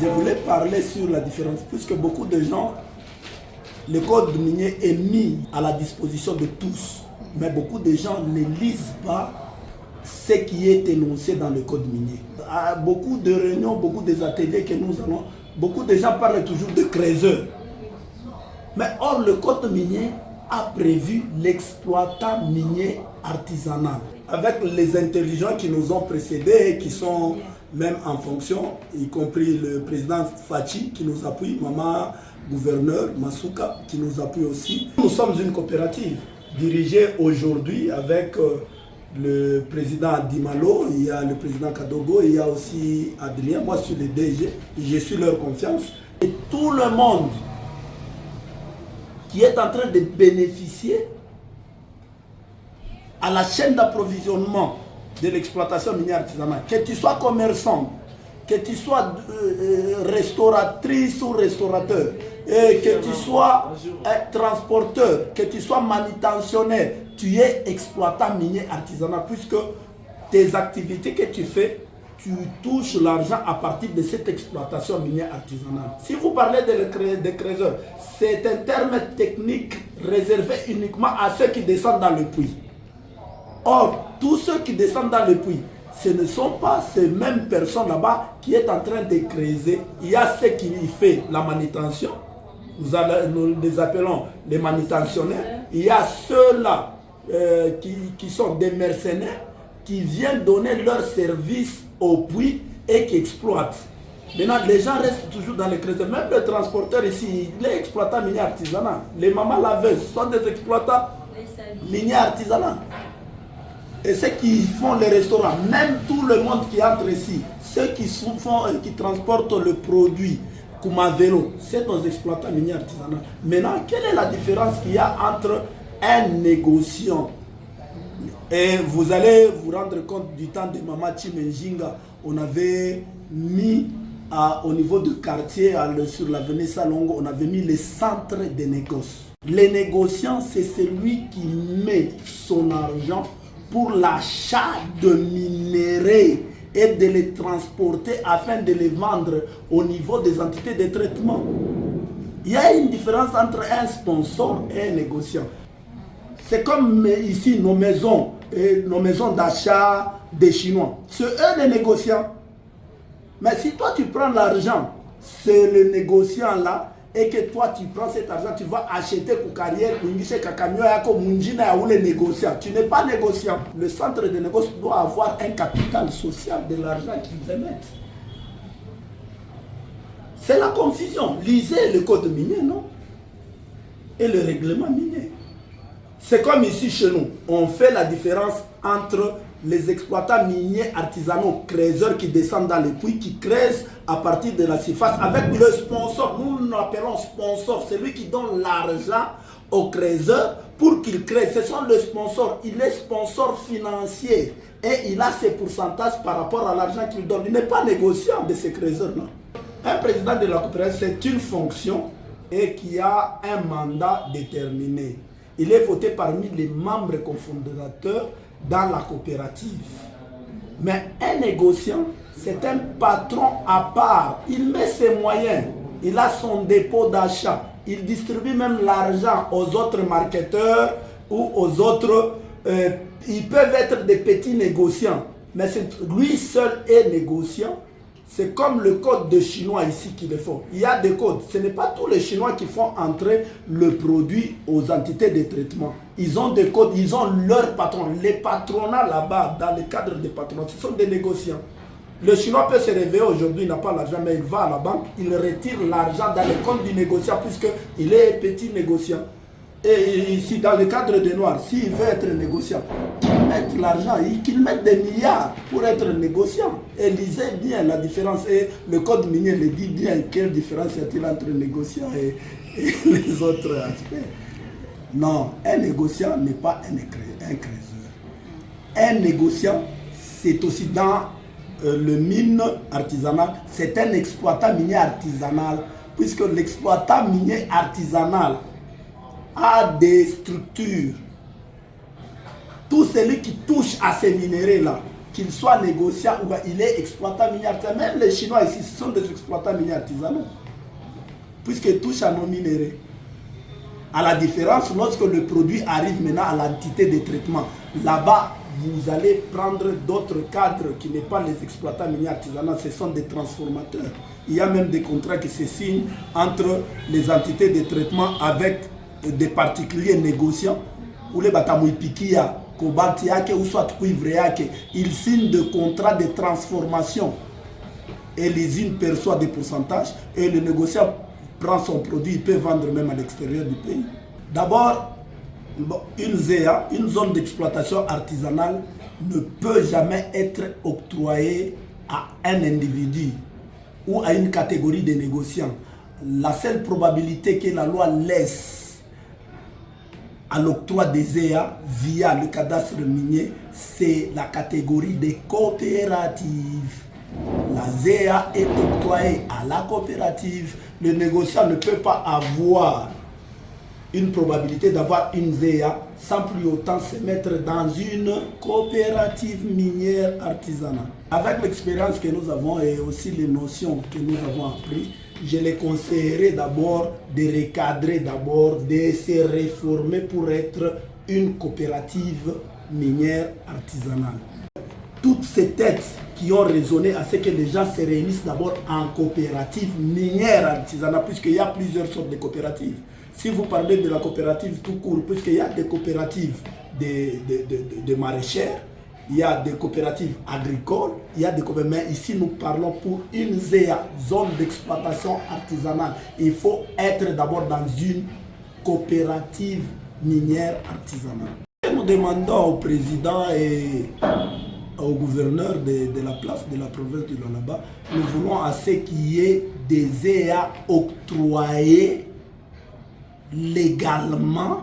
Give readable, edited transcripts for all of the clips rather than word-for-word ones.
Je voulais parler sur la différence, puisque beaucoup de gens, le code minier est mis à la disposition de tous, mais beaucoup de gens ne lisent pas ce qui est énoncé dans le code minier. À beaucoup de réunions, beaucoup des ateliers que nous allons, beaucoup de gens parlent toujours de creuseurs. Mais or, le code minier a prévu l'exploitant minier artisanal. Avec les intelligents qui nous ont précédés et qui sont même en fonction, y compris le président Fachi qui nous appuie, maman gouverneur Masuka qui nous appuie aussi. Nous sommes une coopérative dirigée aujourd'hui avec le président Dimalo, il y a le président Kadogo, il y a aussi Adrien, moi je suis le DG, je suis leur confiance. Et tout le monde qui est en train de bénéficier à la chaîne d'approvisionnement de l'exploitation minière artisanale, que tu sois commerçant, que tu sois restauratrice ou restaurateur, et que tu sois transporteur, que tu sois manutentionnaire, tu es exploitant minier artisanal, puisque tes activités que tu fais, tu touches l'argent à partir de cette exploitation minière artisanale. Si vous parlez de creuseurs, c'est un terme technique réservé uniquement à ceux qui descendent dans le puits. Or, tous ceux qui descendent dans le puits, ce ne sont pas ces mêmes personnes là-bas qui sont en train de creuser. Il y a ceux qui y font la manutention, nous les appelons les manutentionnaires. Il y a ceux-là qui sont des mercenaires, qui viennent donner leur service au puits et qui exploitent. Maintenant, les gens restent toujours dans les creuseurs. Même le transporteur ici, il est exploitant minier artisanal. Les mamans laveuses sont des exploitants miniers artisanaux. Et ceux qui font les restaurants, même tout le monde qui entre ici, ceux qui transportent le produit, comme un vélo, c'est nos exploitants miniers artisanaux. Maintenant, quelle est la différence qu'il y a entre un négociant? Et vous allez vous rendre compte du temps de Mama Chimenjinga, on avait mis au niveau du quartier, sur l'avenue Salongo, on avait mis les centres de négoce. Les négociants, c'est celui qui met son argent pour l'achat de minéraux et de les transporter afin de les vendre au niveau des entités de traitement. Il y a une différence entre un sponsor et un négociant. C'est comme ici nos maisons d'achat des Chinois. C'est eux les négociants. Mais si toi tu prends l'argent, c'est le négociant là, et que toi tu prends cet argent, tu vas acheter pour carrière, les négociants. Tu n'es pas négociant. Le centre de négoce doit avoir un capital social de l'argent qu'ils émettent. C'est la confusion. Lisez le code minier, non? Et le règlement minier. C'est comme ici chez nous. On fait la différence entre les exploitants miniers artisanaux, creuseurs qui descendent dans les puits, qui creusent à partir de la surface, avec le sponsor. Nous l'appelons sponsor, c'est lui qui donne l'argent aux creuseurs pour qu'ils creusent. Ce sont les sponsors. Il est sponsor financier et il a ses pourcentages par rapport à l'argent qu'il donne. Il n'est pas négociant de ces creuseurs-là. Un président de la coopérative, c'est une fonction et qui a un mandat déterminé. Il est voté parmi les membres cofondateurs dans la coopérative. Mais un négociant, c'est un patron à part. Il met ses moyens. Il a son dépôt d'achat. Il distribue même l'argent aux autres marketeurs ou aux autres. Ils peuvent être des petits négociants. Mais lui seul est négociant. C'est comme le code de Chinois ici qui le font. Il y a des codes. Ce n'est pas tous les Chinois qui font entrer le produit aux entités de traitement. Ils ont des codes, ils ont leurs patrons. Les patronats là-bas, dans le cadre des patronats, ce sont des négociants. Le Chinois peut se réveiller aujourd'hui, il n'a pas l'argent, mais il va à la banque, il retire l'argent dans les comptes du négociant puisqu'il est petit négociant. Et ici, dans le cadre des Noirs, s'il veut être négociant, qu'il mette l'argent, qu'il mette des milliards pour être négociant. Et lisez bien la différence. Et le code minier le dit bien. Quelle différence y a-t-il entre négociant et les autres aspects? Non, un négociant n'est pas un creuseur. Un négociant, c'est aussi dans le mine artisanal, c'est un exploitant minier artisanal, puisque l'exploitant minier artisanal a des structures. Tout celui qui touche à ces minéraux-là, qu'il soit négociant ou il est exploitant minier artisanal. Même les Chinois ici, ce sont des exploitants miniers artisanaux, puisqu'ils touchent à nos minéraux. À la différence, lorsque le produit arrive maintenant à l'entité de traitement, là-bas, vous allez prendre d'autres cadres qui ne sont pas les exploitants miniers artisanaux, ce sont des transformateurs. Il y a même des contrats qui se signent entre les entités de traitement avec des particuliers négociants, ou les batamouy pikia, cobalt yake, ou soit cuivre yake. Ils signent des contrats de transformation et l'usine perçoit des pourcentages et le négociant prend son produit, il peut vendre même à l'extérieur du pays. D'abord, une ZEA, une zone d'exploitation artisanale, ne peut jamais être octroyée à un individu ou à une catégorie de négociants. La seule probabilité que la loi laisse à l'octroi des ZEA via le cadastre minier, c'est la catégorie des coopératives. La ZEA est octroyée à la coopérative. Le négociant ne peut pas avoir une probabilité d'avoir une ZEA sans plus autant se mettre dans une coopérative minière artisanale. Avec l'expérience que nous avons et aussi les notions que nous avons apprises, je les conseillerais d'abord de recadrer, d'abord de se réformer pour être une coopérative minière artisanale. Toutes ces têtes qui ont raisonné à ce que les gens se réunissent d'abord en coopérative minière artisanale, puisqu'il y a plusieurs sortes de coopératives. Si vous parlez de la coopérative tout court, puisqu'il y a des coopératives de maraîchères, il y a des coopératives agricoles, il y a des coopératives, mais ici nous parlons pour une ZEA, zone d'exploitation artisanale. Il faut être d'abord dans une coopérative minière artisanale. Nous demandons au président et au gouverneur de la place de la province de Lualaba, nous voulons à ce qu'il y ait des ZEA octroyés légalement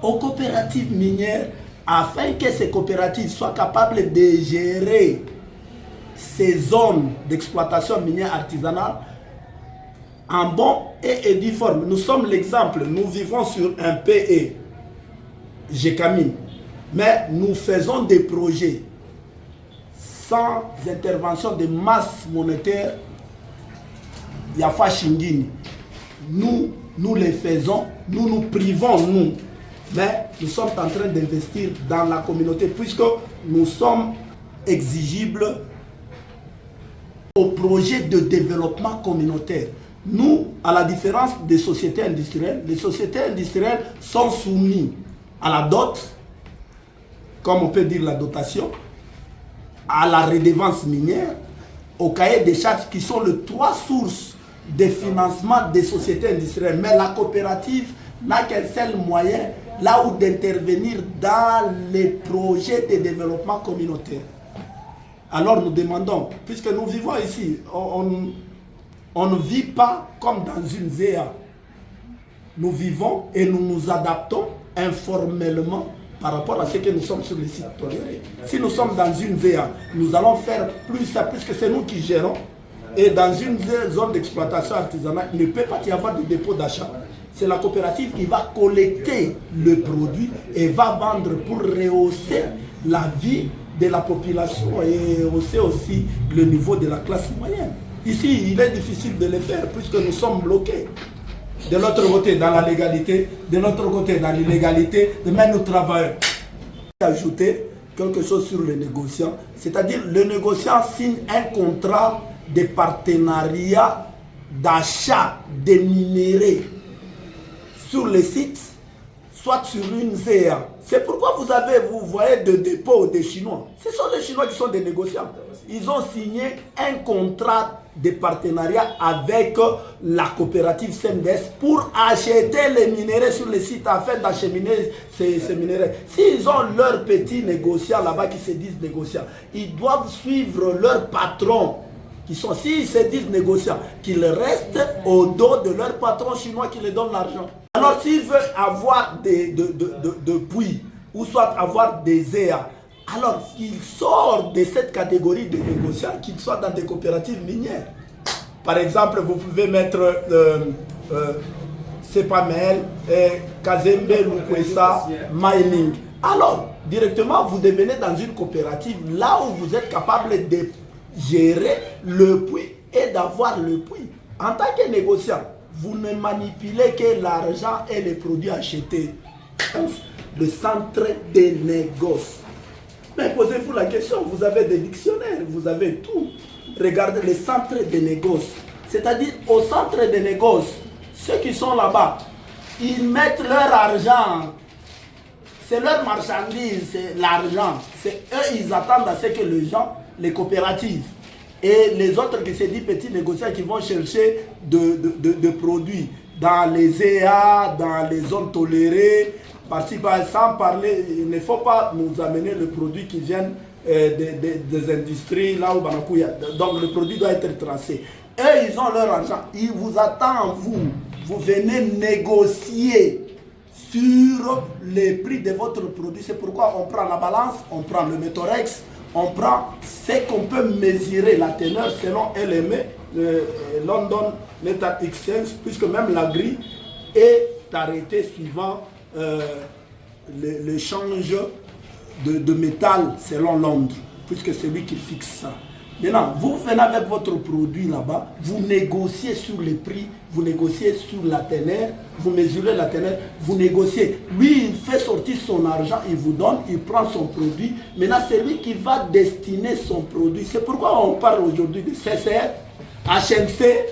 aux coopératives minières afin que ces coopératives soient capables de gérer ces zones d'exploitation minière artisanale en bon et due forme. Nous sommes l'exemple, nous vivons sur un PE, GECAMIN, mais nous faisons des projets sans intervention de masse monétaire, Yafa Shingini. Nous les faisons, nous nous privons, nous. Mais nous sommes en train d'investir dans la communauté puisque nous sommes exigibles au projet de développement communautaire. Nous, à la différence des sociétés industrielles, les sociétés industrielles sont soumises à la dot, comme on peut dire la dotation, à la redevance minière, au cahier des charges qui sont les trois sources de financement des sociétés industrielles. Mais la coopérative n'a qu'un seul moyen, là où d'intervenir dans les projets de développement communautaire. Alors nous demandons, puisque nous vivons ici, on ne vit pas comme dans une ZEA. Nous vivons et nous nous adaptons informellement par rapport à ce que nous sommes sur les sites tolérés. Si nous sommes dans une ZEA, nous allons faire plus ça, puisque c'est nous qui gérons. Et dans une zone d'exploitation artisanale, il ne peut pas y avoir de dépôt d'achat. C'est la coopérative qui va collecter le produit et va vendre pour rehausser la vie de la population et rehausser aussi le niveau de la classe moyenne. Ici, il est difficile de le faire puisque nous sommes bloqués. De l'autre côté, dans la légalité, de l'autre côté, dans l'illégalité, mais nous travaillons. Ajouter quelque chose sur les négociants, c'est-à-dire le négociant signe un contrat de partenariat d'achat des minéraux sur les sites, soit sur une ZEA. C'est pourquoi vous voyez des dépôts des Chinois. Ce sont les Chinois qui sont des négociants. Ils ont signé un contrat de partenariat avec la coopérative CMDS pour acheter les minéraux sur les sites afin d'acheminer ces minéraux. S'ils ont leurs petits négociants là-bas qui se disent négociants, ils doivent suivre leurs patrons qui sont, s'ils se disent négociants, qu'ils restent au dos de leurs patrons chinois qui les donnent l'argent. Alors s'ils veulent avoir de puits ou soit avoir des ZEA, alors qu'ils sortent de cette catégorie de négociants, qu'ils soient dans des coopératives minières. Par exemple, vous pouvez mettre Sepamel, Kazembe, Lukwesa, Mining. Alors, directement, vous devenez dans une coopérative là où vous êtes capable de gérer le puits et d'avoir le puits. En tant que négociant, vous ne manipulez que l'argent et les produits achetés. Le centre des négoces. Mais posez-vous la question, vous avez des dictionnaires, vous avez tout. Regardez les centres des négoces. C'est-à-dire, au centre des négoces, ceux qui sont là-bas, ils mettent leur argent. C'est leur marchandise, c'est l'argent. C'est eux, ils attendent à ce que les gens, les coopératives et les autres qui se disent petits négociants qui vont chercher de produits dans les EA, dans les zones tolérées, sans parler, il ne faut pas nous amener le produit qui viennent des industries là où Banakouya. Donc le produit doit être tracé. Eux, ils ont leur argent, ils vous attendent, vous venez négocier sur les prix de votre produit. C'est pourquoi on prend la balance, on prend le Métorex, on prend ce qu'on peut mesurer la teneur selon LME, London Metal Exchange, puisque même la grille est arrêtée suivant le change de métal selon Londres, puisque c'est lui qui fixe ça. Maintenant, vous venez avec votre produit là-bas, vous négociez sur les prix, vous négociez sur la teneur, vous mesurez la teneur, vous négociez. Lui, il fait sortir son argent, il vous donne, il prend son produit. Maintenant, c'est lui qui va destiner son produit. C'est pourquoi on parle aujourd'hui de CCR, HMC,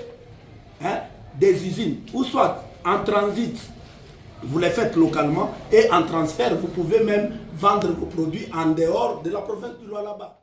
hein, des usines, ou soit en transit. Vous les faites localement et en transfert, vous pouvez même vendre vos produits en dehors de la province du Lualaba.